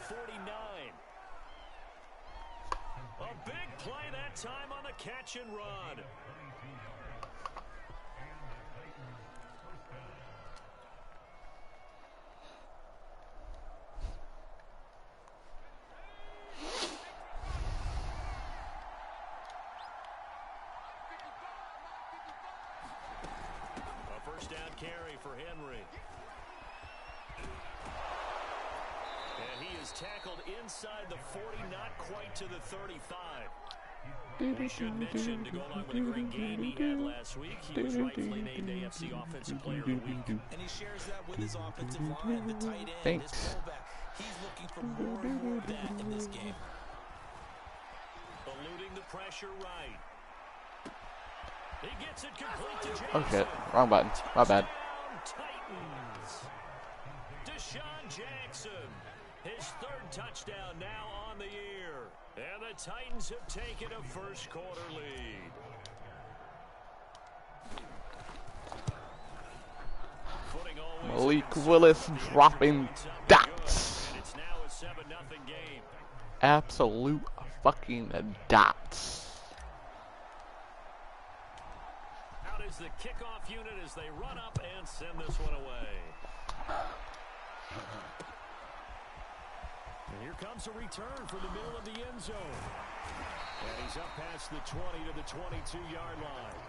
49. A big play that time on the catch and run. A first down carry for Henry. And he is tackled inside the 40, not quite to the 35. I should mention, to go along with a great game he had last week, he was rightfully named AFC Offensive Player of the Week. And he shares that with his offensive line, the tight end, his fullback. He's looking for more and more of that in this game. Eluding the pressure right. He gets it complete to Jackson. Okay, wrong button. My bad. Titans. Deshaun Jackson. His third touchdown now on the year. And the Titans have taken a first quarter lead. Malik Willis dropping dots. And it's now a 7-0 game. Absolute fucking dots. Out is the kickoff unit as they run up and send this one away. And here comes a return from the middle of the end zone. And he's up past the 20 to the 22-yard line.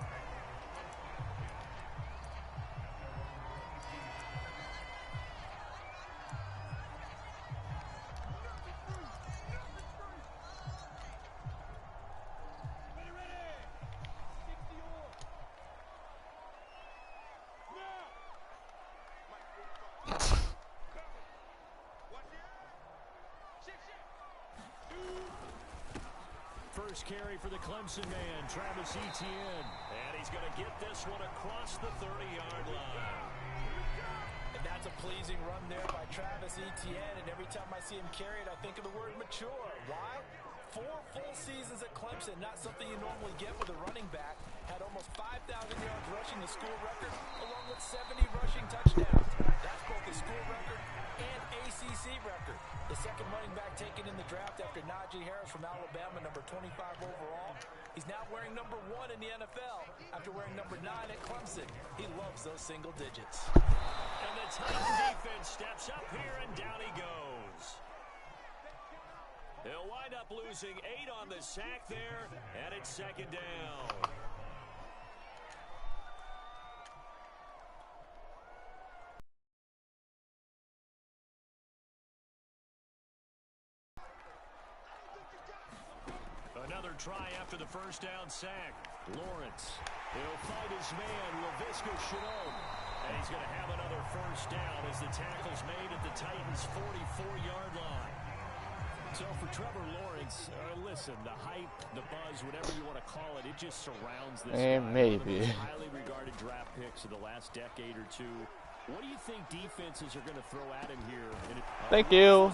First carry for the Clemson man, Travis Etienne. And he's going to get this one across the 30-yard line. And that's a pleasing run there by Travis Etienne. And every time I see him carry it, I think of the word mature. Why? 4 full seasons at Clemson, not something you normally get with a running back. Had almost 5,000 yards rushing, the school record, along with 70 rushing touchdowns. That's both the school record and ACC record. The second running back taken in the draft after Najee Harris from Alabama, number 25 overall. He's now wearing number 1 in the NFL after wearing number 9 at Clemson. He loves those single digits. And the Titan defense steps up here, and down he goes. They'll wind up losing 8 on the sack there, and it's second down. Another try after the first down sack. Lawrence. He'll fight his man, Laviska Shenault. And he's going to have another first down as the tackle's made at the Titans' 44-yard line. So for Trevor Lawrence, listen, the hype, the buzz, whatever you want to call it, it just surrounds this guy. Maybe. One of the most highly regarded draft picks of the last decade or two. What do you think defenses are going to throw at him here? Thank you.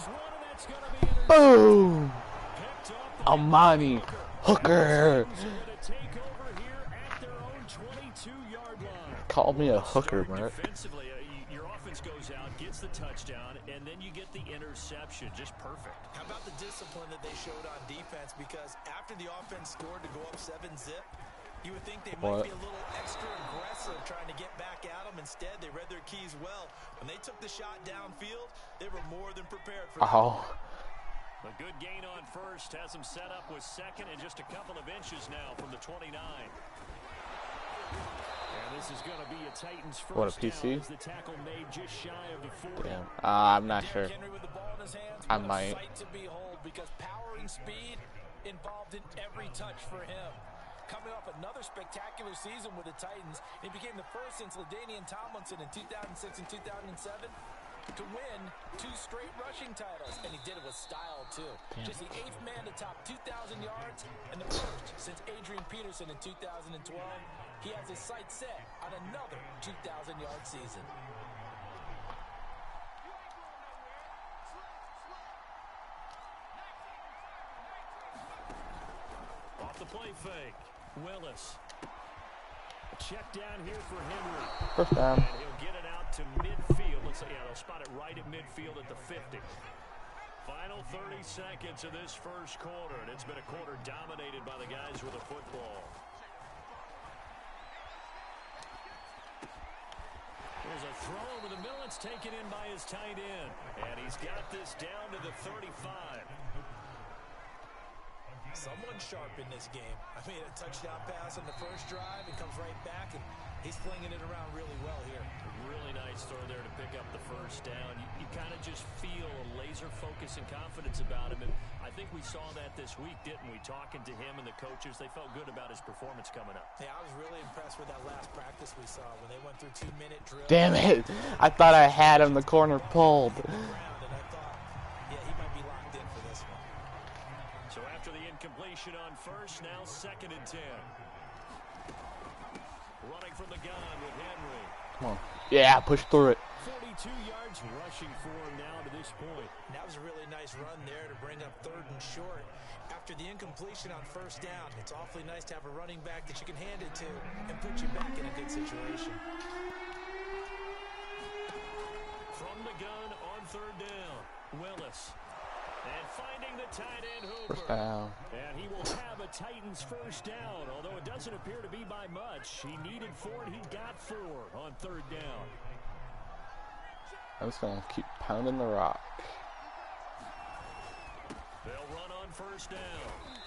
Boom. Amani Hooker. Call me a hooker, man. Defensively, your offense goes out, gets the touchdown, and then you get the interception. Just perfect. How about the discipline that they showed on defense? Because after the offense scored to go up 7-zip, you would think they might be a little extra aggressive trying to get back at them. Instead, they read their keys well. When they took the shot downfield, they were more than prepared for that. A good gain on first has him set up with second and just a couple of inches now from the 29. And this is going to be a Titans first. What, a PC? Down as the tackle made just shy of the 40. Damn. I'm not sure. I might. Sight to behold because power and speed involved in every touch for him. Coming off another spectacular season with the Titans, he became the first since LaDainian Tomlinson in 2006 and 2007 to win 2 straight rushing titles, and he did it with style too. Damn. Just the 8th man to top 2,000 yards and the first since Adrian Peterson in 2012. He has his sights set on another 2,000-yard season. Off the play fake, Willis. A check down here for Henry. First down. And he'll get it out to midfield. Let's say, yeah, they'll spot it right at midfield at the 50. Final 30 seconds of this first quarter, and it's been a quarter dominated by the guys with the football. There's a throw over the middle. It's taken in by his tight end. And he's got this down to the 35. Someone sharp in this game. I mean, a touchdown pass on the first drive. It comes right back, and he's flinging it around really well here. Really nice throw there to pick up the first down. You kind of just feel a laser focus and confidence about him. And I think we saw that this week, didn't we? Talking to him and the coaches, they felt good about his performance coming up. Yeah, I was really impressed with that last practice we saw when they went through 2-minute drills. Damn it. I thought I had him. The corner pulled. So after the incompletion on first, now 2nd and 10. Running from the gun with Henry. Come on. Yeah, push through it. 42 yards rushing for him now to this point. That was a really nice run there to bring up 3rd and short. After the incompletion on first down, it's awfully nice to have a running back that you can hand it to and put you back in a good situation. From the gun on 3rd down, Willis. And finding the tight end Hooper. First down. And he will have a Titans first down, although it doesn't appear to be by much. He needed 4 and he got 4 on 3rd down. I'm just going to keep pounding the rock. They'll run on first down.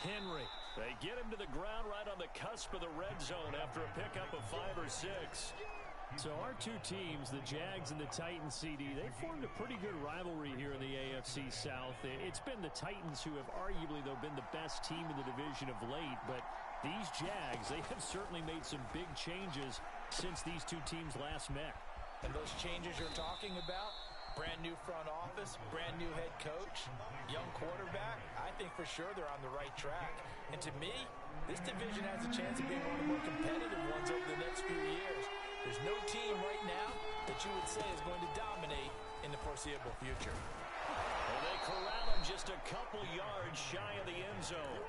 Henry. They get him to the ground right on the cusp of the red zone after a pickup of 5 or 6. So our two teams, the Jags and the Titans, CD, they formed a pretty good rivalry here in the AFC South. It's been the Titans who have arguably, though, been the best team in the division of late. But these Jags, they have certainly made some big changes since these two teams last met. And those changes you're talking about, brand new front office, brand new head coach, young quarterback, I think for sure they're on the right track. And to me, this division has a chance of being one of the more competitive ones over the next few years. There's no team right now that you would say is going to dominate in the foreseeable future. Well, they corral him just a couple yards shy of the end zone.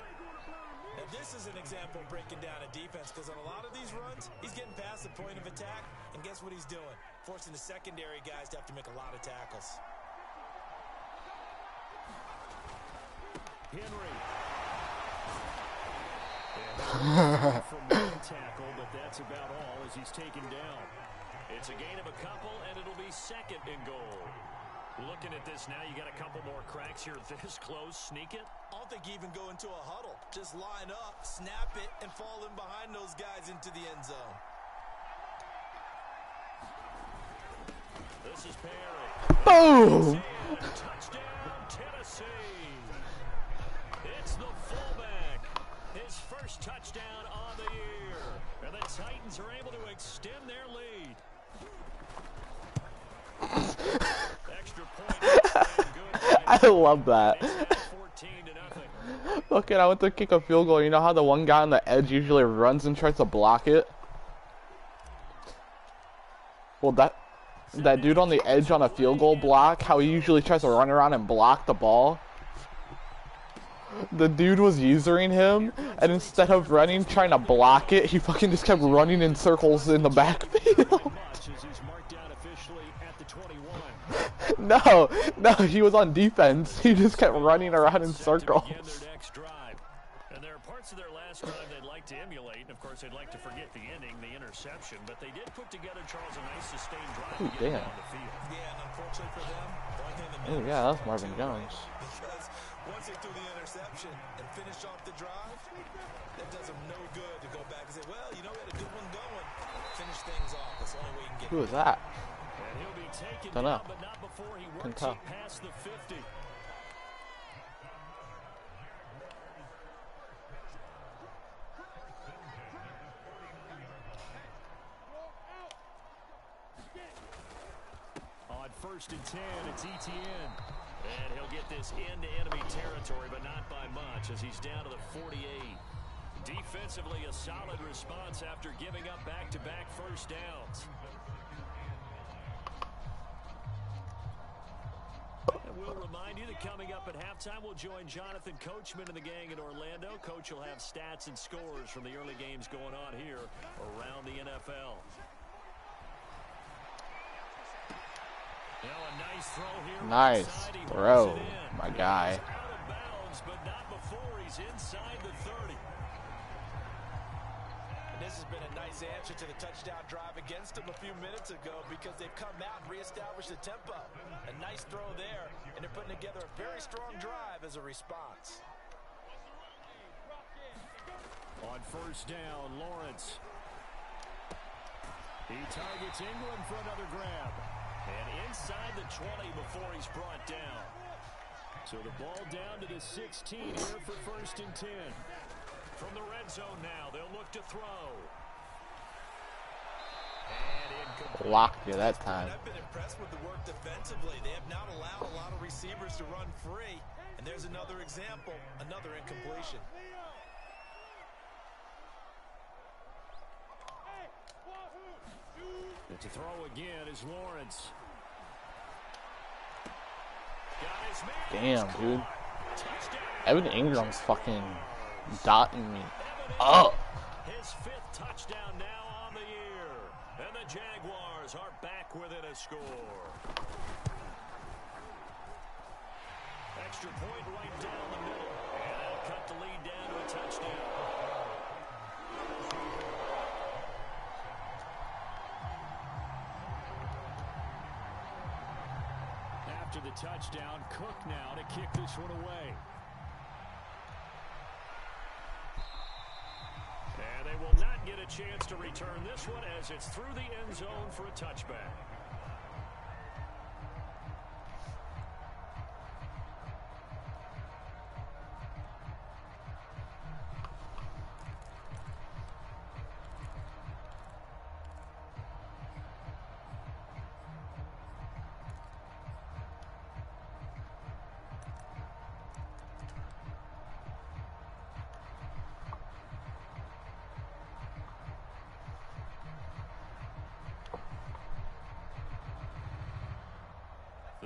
Now, this is an example of breaking down a defense, because on a lot of these runs, he's getting past the point of attack, and guess what he's doing? Forcing the secondary guys to have to make a lot of tackles. Henry. From one tackle, but that's about all as he's taken down. It's a gain of a couple, and it'll be 2nd and goal. Looking at this now, you got a couple more cracks here this close. Sneak it. I don't think you even go into a huddle. Just line up, snap it, and fall in behind those guys into the end zone. This is Perry. Boom! Touchdown, Tennessee. It's the fullback. His first touchdown on the year. And the Titans are able to extend their lead. Extra point. I love that. Look, I went to kick a field goal. You know how the one guy on the edge usually runs and tries to block it? Well, that dude on the edge on a field goal block, how he usually tries to run around and block the ball. The dude was usering him, and instead of running, trying to block it, he fucking just kept running in circles in the backfield. No, he was on defense. He just kept running around in circles. And there are parts of their last drive they'd like to emulate, and of course they'd like to forget the ending, the interception, but they did put together, Charles, a nice sustained drive to get down the field. Yeah, and unfortunately for them, the only thing that Oh yeah, that's Marvin Jones. Because once they threw the interception and finished off the drive, that does them no good to go back and say, well, you know, we had a good one going. Finish things off. That's the only way you can get. Who was that? And he'll be taken Don't know. down, but not before he Can works tell. it past the 50. On 1st and 10, it's Etienne. And he'll get this into enemy territory, but not by much, as he's down to the 48. Defensively, a solid response after giving up back-to-back first downs. And we'll remind you that coming up at halftime, we'll join Jonathan Coachman and the gang in Orlando. Coach will have stats and scores from the early games going on here around the NFL. Now a nice throw here. Nice throw, my guy. He's out of bounds, but not before he's inside the 30. And this has been a nice answer to the touchdown drive against them a few minutes ago because they've come out and reestablished the tempo. A nice throw there, and they're putting together a very strong drive as a response. On first down, Lawrence. He targets Ingram for another grab. And inside the 20 before he's brought down. So the ball down to the 16 here for 1st and 10. From the red zone now, they'll look to throw. And incomplete. Blocked you that time. I've been impressed with the work defensively. They have not allowed a lot of receivers to run free. And there's another example, another incompletion. To throw again is Lawrence. Damn, dude. Evan Ingram's fucking dotting me up. His 5th touchdown now on the year. And the Jaguars are back within a score. Extra point right down the middle. And that'll cut the lead down to a touchdown. After the touchdown, Cook now to kick this one away. And they will not get a chance to return this one as it's through the end zone for a touchback.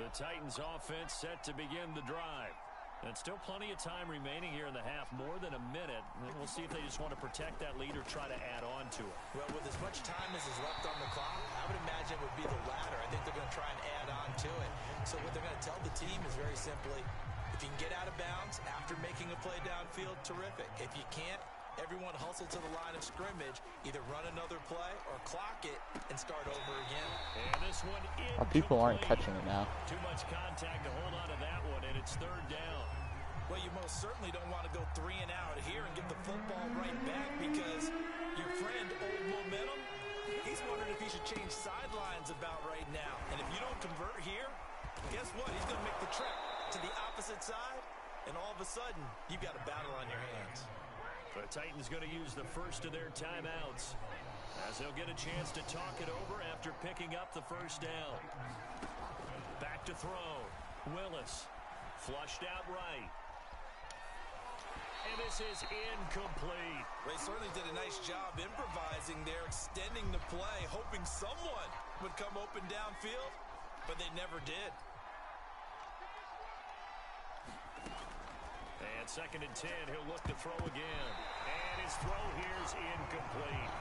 The Titans offense set to begin the drive. And still plenty of time remaining here in the half, more than a minute. And we'll see if they just want to protect that lead or try to add on to it. Well, with as much time as is left on the clock, I would imagine it would be the latter. I think they're going to try and add on to it. So what they're going to tell the team is very simply, if you can get out of bounds after making a play downfield, terrific. If you can't, everyone hustle to the line of scrimmage, either run another play or clock it and start over again. And this one People aren't catching it now. Too much contact to hold on to that one, and it's 3rd down. Well, you most certainly don't want to go 3 and out here and get the football right back because your friend, Old Momentum, he's wondering if he should change sidelines about right now. And if you don't convert here, guess what? He's going to make the trek to the opposite side, and all of a sudden, you've got a battle on your hands. The Titans going to use the first of their timeouts as they'll get a chance to talk it over after picking up the 1st down. Back to throw. Willis flushed out right. And this is incomplete. They certainly did a nice job improvising there, extending the play, hoping someone would come open downfield, but they never did. And 2nd and 10, he'll look to throw again. And his throw here is incomplete.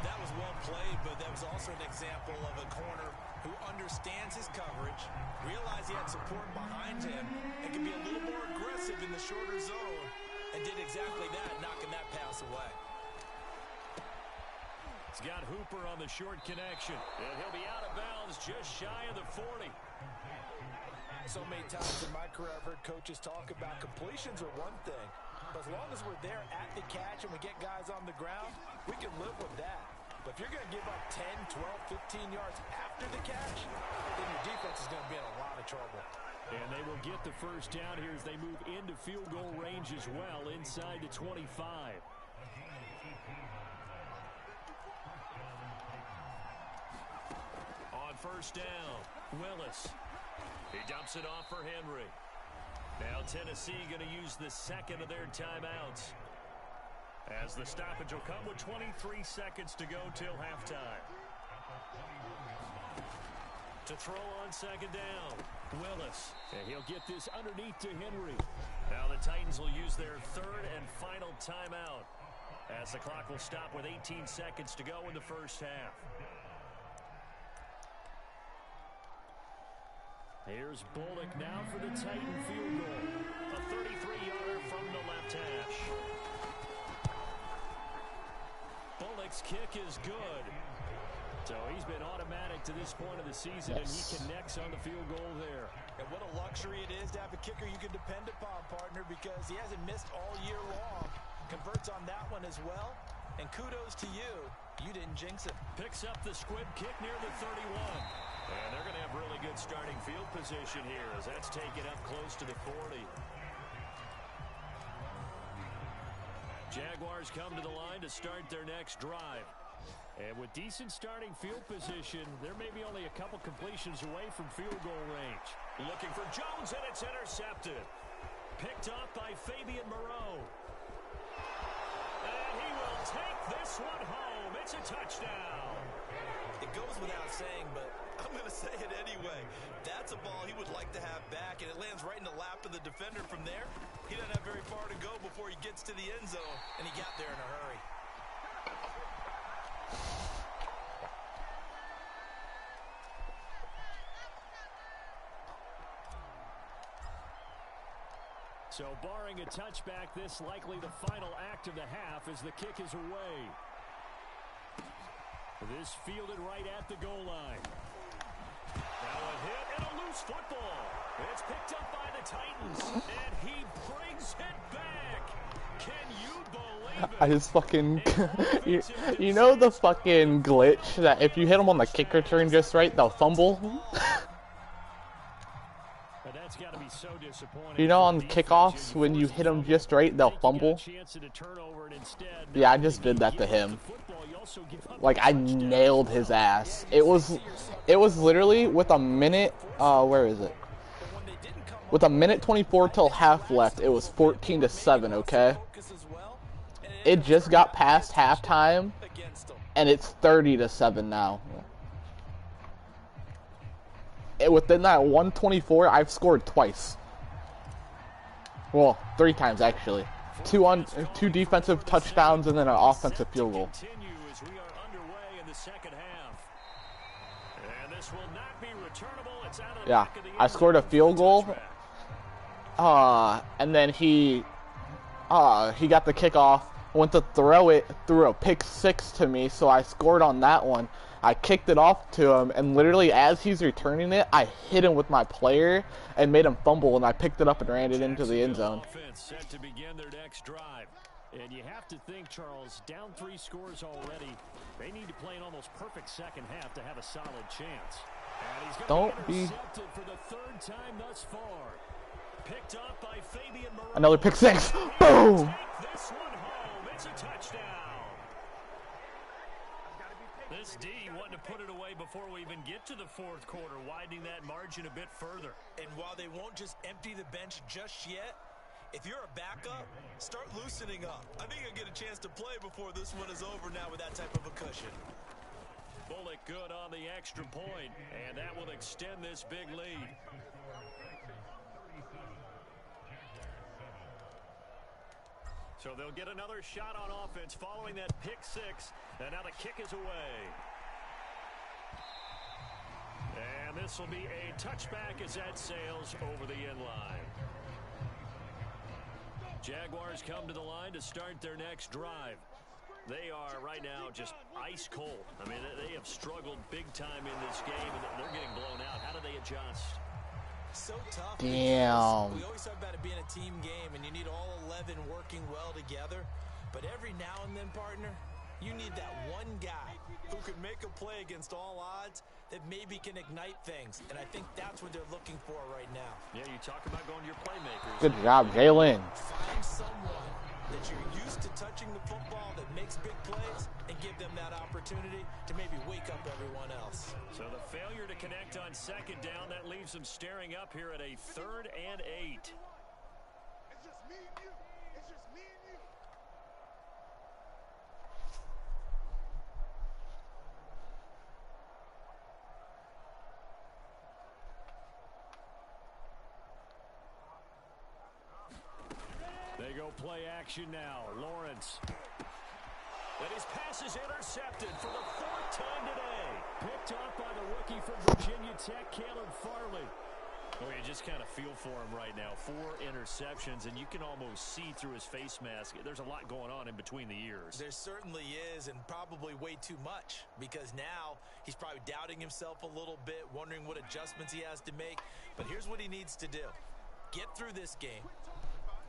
That was well played, but that was also an example of a corner who understands his coverage, realized he had support behind him, and can be a little more aggressive in the shorter zone, and did exactly that, knocking that pass away. He's got Hooper on the short connection. And he'll be out of bounds just shy of the 40. So many times in my career I've heard coaches talk about completions are one thing, but as long as we're there at the catch and we get guys on the ground, we can live with that. But if you're going to give up 10, 12, 15 yards after the catch, then your defense is going to be in a lot of trouble. And they will get the 1st down here as they move into field goal range as well, inside the 25. On 1st down, Willis. He dumps it off for Henry. Now Tennessee going to use the 2nd of their timeouts, as the stoppage will come with 23 seconds to go till halftime. To throw on 2nd down, Willis. And he'll get this underneath to Henry. Now the Titans will use their 3rd and final timeout, as the clock will stop with 18 seconds to go in the 1st half. Here's Bullock now for the Titan field goal. A 33-yarder from the left hash. Bullock's kick is good. So he's been automatic to this point of the season, and he connects on the field goal there. And what a luxury it is to have a kicker you can depend upon, partner, because he hasn't missed all year long. Converts on that one as well. And kudos to you. You didn't jinx him. Picks up the squib kick near the 31. And they're going to have really good starting field position here as that's taken up close to the 40. Jaguars come to the line to start their next drive. And with decent starting field position, there may be only a couple completions away from field goal range. Looking for Jones, and it's intercepted. Picked up by Fabian Moreau. And he will take this one home. It's a touchdown. It goes without saying, but I'm going to say it anyway. That's a ball he would like to have back, and it lands right in the lap of the defender from there. He doesn't have very far to go before he gets to the end zone, and he got there in a hurry. So barring a touchback, this likely the final act of the half as the kick is away. This fielded right at the goal line. Now a hit and a loose football. It's picked up by the Titans, and he brings it back. Can you believe it? I just fucking... you know the fucking glitch that if you hit them on the kick return just right, they'll fumble? That's got to be so disappointing. You know on kickoffs, when you hit them just right, they'll fumble? Yeah, I just did that to him. Like, I nailed his ass. It was literally with a minute, where is it? With a minute 24 till half left, it was 14-7, okay? It just got past halftime, and it's 30-7 now. Within that 124, I've scored twice. Well, 3 times actually. Two defensive touchdowns and then an offensive field goal. Yeah, I scored a field goal. And then he got the kickoff, went to throw it, threw a pick 6 to me, so I scored on that one. I kicked it off to him, and literally as he's returning it, I hit him with my player and made him fumble, and I picked it up and ran it into the end zone. Set to begin their next drive. And you have to think, Charles, down 3 scores already. They need to play an almost perfect second half to have a solid chance. And he's going to be intercepted for the 3rd time thus far. Picked up by Fabian Moreau. Another pick 6. Boom! Take this one home. It's a touchdown. This D wanting to put it away before we even get to the 4th quarter, widening that margin a bit further. And while they won't just empty the bench just yet, if you're a backup, start loosening up. I think you'll get a chance to play before this one is over now with that type of a cushion. Bullock good on the extra point, and that will extend this big lead. So they'll get another shot on offense following that pick 6, and now the kick is away. And this will be a touchback as that sails over the end line. Jaguars come to the line to start their next drive. They are right now just ice cold. I mean, they have struggled big time in this game, and they're getting blown out. How do they adjust? So tough. Damn. We always talk about it being a team game, and you need all 11 working well together. But every now and then, partner, you need that one guy who can make a play against all odds that maybe can ignite things. And I think that's what they're looking for right now. Yeah, you talk about going to your playmakers. Good job, Jalen. Find someone that you're used to touching the football that makes big plays and give them that opportunity to maybe wake up everyone else. So the failure to connect on 2nd down, that leaves them staring up here at a 3rd and 8. It's just me and you. It's just me and you. They go play action now. Lawrence. And his pass is intercepted for the 4th time today. Picked up by the rookie from Virginia Tech, Caleb Farley. just kind of feel for him right now. 4 interceptions, and you can almost see through his face mask. There's a lot going on in between the ears. There certainly is, and probably way too much, because now he's probably doubting himself a little bit, wondering what adjustments he has to make. But here's what he needs to do. Get through this game,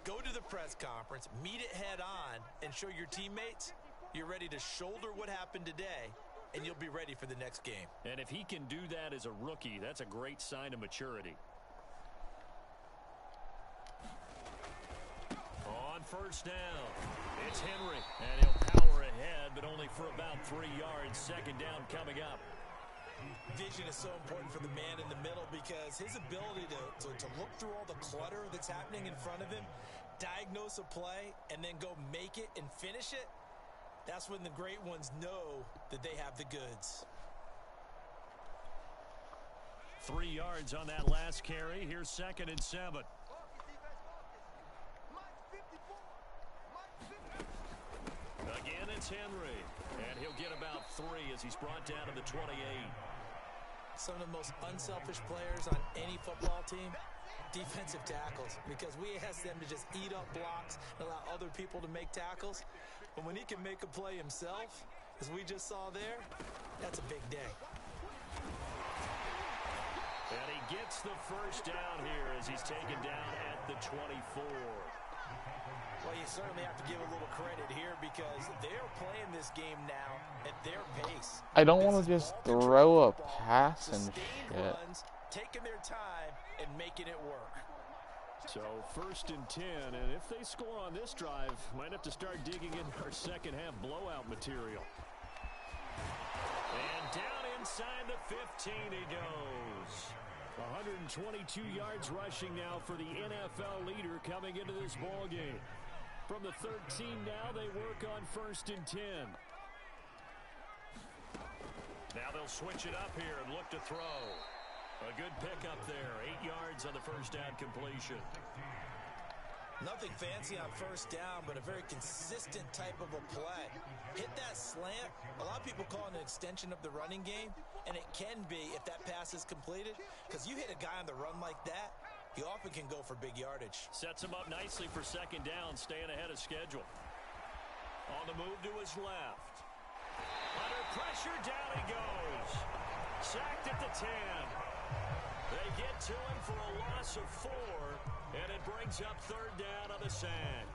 go to the press conference, meet it head on, and show your teammates you're ready to shoulder what happened today, and you'll be ready for the next game. And if he can do that as a rookie, that's a great sign of maturity. On first down, it's Henry, and he'll power ahead, but only for about 3 yards. Second down coming up. Vision is so important for the man in the middle because his ability to look through all the clutter that's happening in front of him, diagnose a play, and then go make it and finish it, that's when the great ones know that they have the goods. 3 yards on that last carry. Here's 2nd and 7. Again, it's Henry, and he'll get about 3 as he's brought down to the 28. Some of the most unselfish players on any football team, defensive tackles, because we ask them to just eat up blocks and allow other people to make tackles. But when he can make a play himself, as we just saw there, that's a big day. And he gets the first down here as he's taken down at the 24. Well, you certainly have to give a little credit here because they're playing this game now at their pace. I don't want to just throw a pass and shit. Runs, taking their time and making it work. So 1st and 10, and if they score on this drive, might have to start digging in our second half blowout material. And down inside the 15 he goes. 122 yards rushing now for the NFL leader coming into this ball game. From the 13 now, they work on 1st and 10. Now they'll switch it up here and look to throw. A good pickup there. 8 yards on the first down completion. Nothing fancy on first down, but a very consistent type of a play. Hit that slant. A lot of people call it an extension of the running game, and it can be if that pass is completed, because you hit a guy on the run like that, he often can go for big yardage. Sets him up nicely for second down, staying ahead of schedule. On the move to his left. Under pressure, down he goes. Sacked at the 10. They get to him for a loss of 4, and it brings up 3rd down on the sack.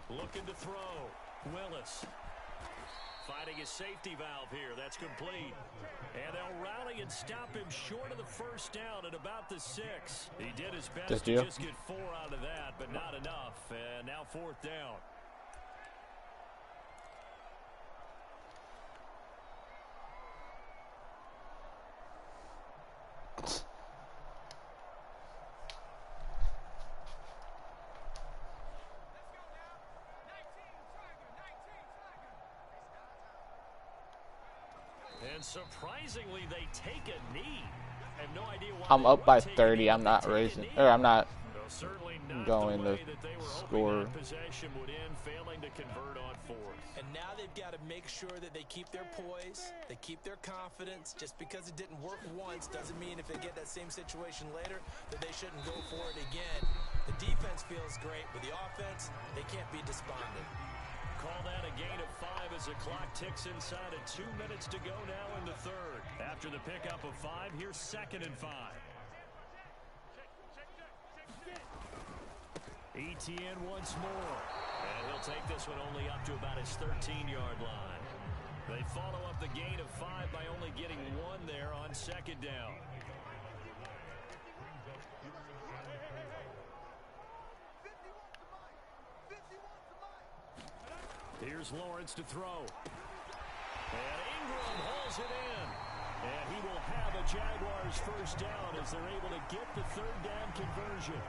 Looking to throw. Willis. Finding his safety valve here. That's complete. And they'll rally and stop him short of the first down at about the 6. He did his best to just get 4 out of that, but not enough. And now 4th down. And surprisingly, they take a knee. I have no idea why. I'm up by 30. I'm not raising, or I'm not going to score. Possession would end, failing to convert on 4th. And now they've got to make sure that they keep their poise, they keep their confidence. Just because it didn't work once doesn't mean if they get that same situation later that they shouldn't go for it again. The defense feels great, but the offense, they can't be despondent. Call that a gain of 5 as the clock ticks inside of 2 minutes to go now in the 3rd. After the pickup of 5, here's 2nd and 5. Etienne once more. And he'll take this one only up to about his 13-yard line. They follow up the gain of 5 by only getting 1 there on 2nd down. Here's Lawrence to throw. And Ingram hauls it in. And he will have a Jaguars first down as they're able to get the 3rd down conversion.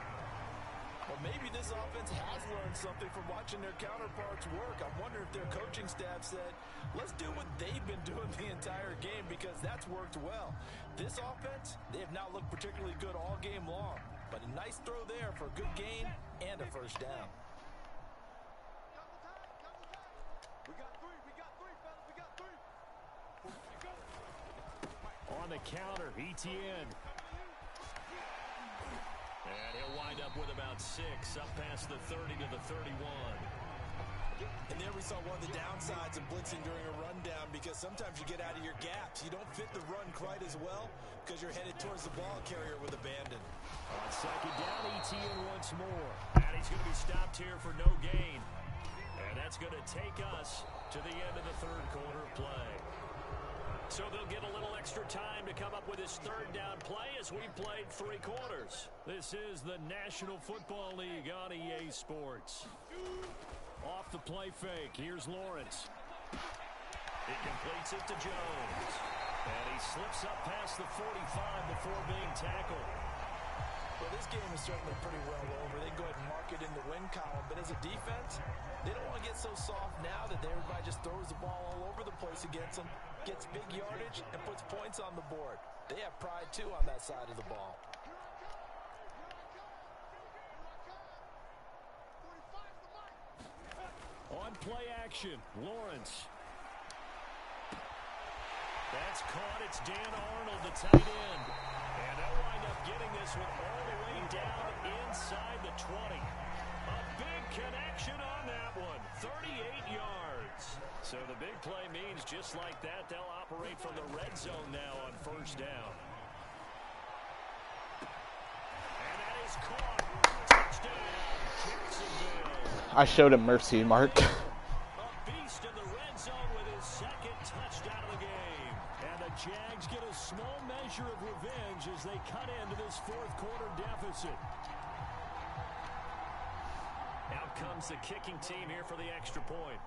Well, maybe this offense has learned something from watching their counterparts work. I wonder if their coaching staff said, let's do what they've been doing the entire game because that's worked well. This offense, they have not looked particularly good all game long. But a nice throw there for a good gain and a first down. We got three, fellas, we got three. On the counter, Etienne. And he'll wind up with about 6, up past the 30 to the 31. And there we saw one of the downsides of blitzing during a rundown, because sometimes you get out of your gaps. You don't fit the run quite as well because you're headed towards the ball carrier with abandon. On second down, Etienne once more. And he's going to be stopped here for no gain. And that's going to take us to the end of the third quarter of play. So they'll get a little extra time to come up with his third down play as we played 3 quarters. This is the National Football League on EA Sports. Off the play fake, here's Lawrence. He completes it to Jones. And he slips up past the 45 before being tackled. Well, this game is certainly pretty well over. They can go ahead and mark it in the win column. But as a defense, they don't want to get so soft now that everybody just throws the ball all over the place against them, gets big yardage, and puts points on the board. They have pride, too, on that side of the ball. On play action, Lawrence. That's caught. It's Dan Arnold, the tight end. And they'll wind up getting this one all the way down inside the 20. A big connection on that one. 38 yards. So the big play means just like that, they'll operate from the red zone now on first down. And that is caught. Touchdown, Jacksonville. I showed him mercy, Mark. A beast in the red zone with his second touchdown of the game. And the Jags get a small measure of revenge as they cut into this fourth quarter deficit. Out comes the kicking team here for the extra point.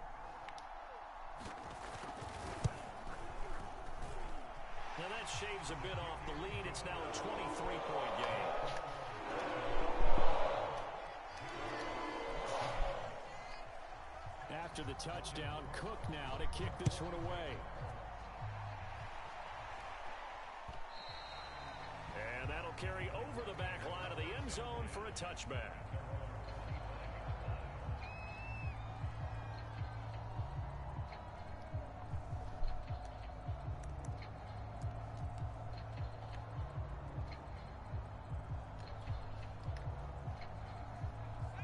Now that shaves a bit off the lead. It's now a 23-point game. After the touchdown, Cook now to kick this one away. And that'll carry over the back line of the end zone for a touchback.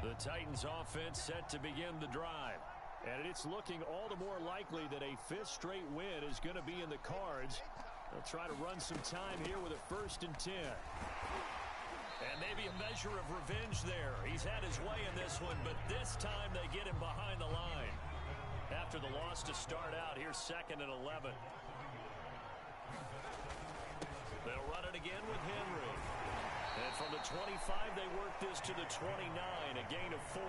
The Titans offense set to begin the drive. And it's looking all the more likely that a 5th straight win is going to be in the cards. They'll try to run some time here with a 1st and 10. And maybe a measure of revenge there. He's had his way in this one, but this time they get him behind the line. After the loss to start out, here's 2nd and 11. They'll run it again with Henry. And from the 25, they work this to the 29, a gain of 4.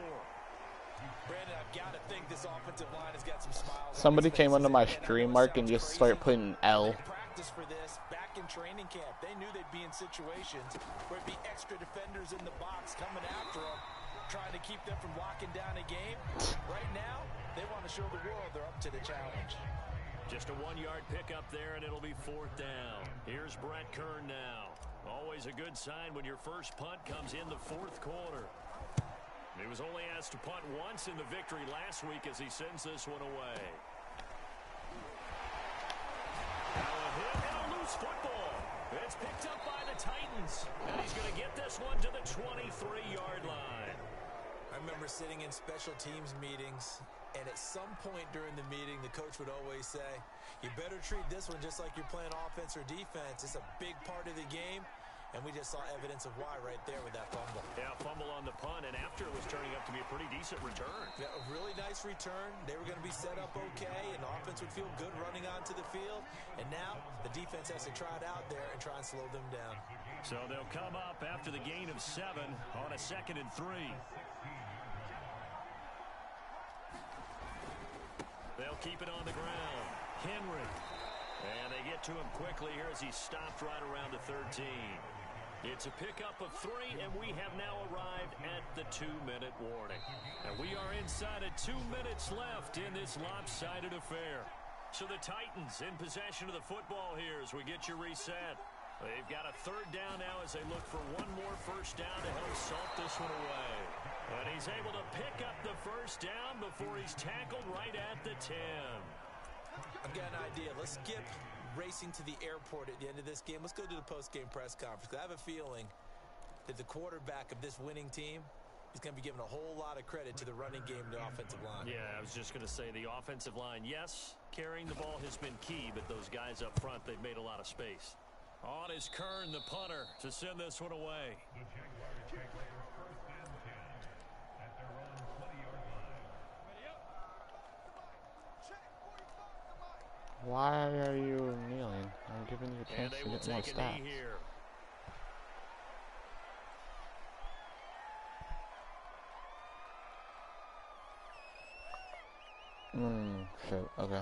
Brandon, I've got to think this offensive line has got some smiles. Somebody came onto my stream, Mark, and just started putting L. They practiced for this back in training camp. They knew they'd be in situations where it'd be extra defenders in the box coming after them, trying to keep them from locking down a game. Right now, they want to show the world they're up to the challenge. Just a 1-yard pickup there, and it'll be 4th down. Here's Brett Kern now. Always a good sign when your first punt comes in the 4th quarter. He was only asked to punt once in the victory last week as he sends this one away. Now a hit and a loose football. It's picked up by the Titans. And he's going to get this one to the 23-yard line. I remember sitting in special teams meetings, and at some point during the meeting, the coach would always say, you better treat this one just like you're playing offense or defense. It's a big part of the game. And we just saw evidence of why right there with that fumble. Yeah, fumble on the punt, and after it was turning up to be a pretty decent return. Yeah, a really nice return. They were going to be set up okay, and the offense would feel good running onto the field. And now the defense has to try it out there and try and slow them down. So they'll come up after the gain of 7 on a 2nd and 3. They'll keep it on the ground. Henry. And they get to him quickly here as he's stopped right around the 13. It's a pickup of 3, and we have now arrived at the 2-minute warning. And we are inside of 2 minutes left in this lopsided affair. So the Titans in possession of the football here as we get you reset. They've got a third down now as they look for one more first down to help salt this one away. And he's able to pick up the first down before he's tackled right at the 10. I've got an idea. Let's skip racing to the airport at the end of this game. Let's go to the post-game press conference. I have a feeling that the quarterback of this winning team is going to be given a whole lot of credit to the running game and the offensive line. Yeah, I was just going to say the offensive line, yes, carrying the ball has been key, but those guys up front, they've made a lot of space. On is Kern, the punter, to send this one away. The Jaguars take over 1st and 10 at their own 20-yard line. Why are you kneeling? I'm giving you a chance to get more stats. Shit, okay.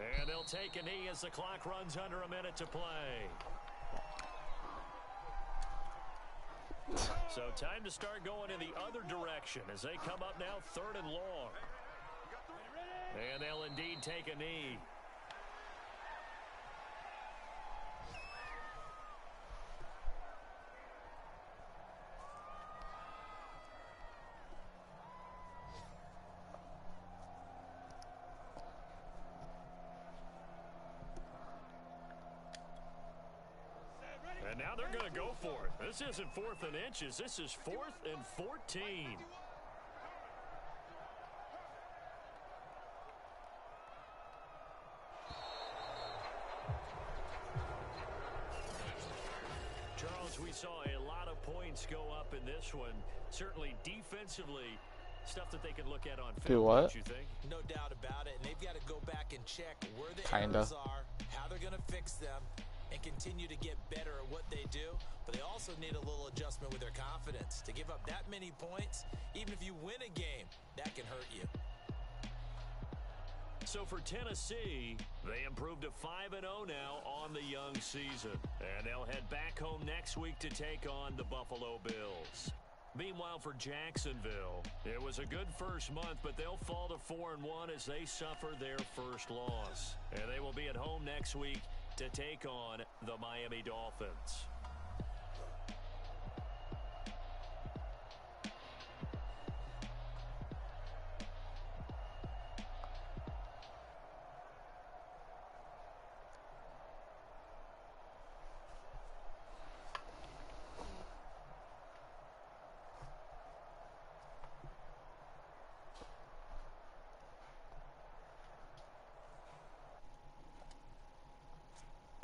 And they'll take a knee as the clock runs under a minute to play. So time to start going in the other direction as they come up now 3rd and long. And they'll indeed take a knee. And now they're going to go for it. This isn't 4th and inches. This is 4th and 14. Charles, we saw a lot of points go up in this one. Certainly defensively, stuff that they can look at on film, don't you think? No doubt about it. And they've got to go back and check where the errors are, how they're going to fix them, and continue to get better at what they do. But they also need a little adjustment with their confidence. To give up that many points, even if you win a game, that can hurt you. So for Tennessee, they improved to 5-0 now on the young season. And they'll head back home next week to take on the Buffalo Bills. Meanwhile, for Jacksonville, it was a good first month, but they'll fall to 4-1 as they suffer their first loss. And they will be at home next week to take on the Miami Dolphins.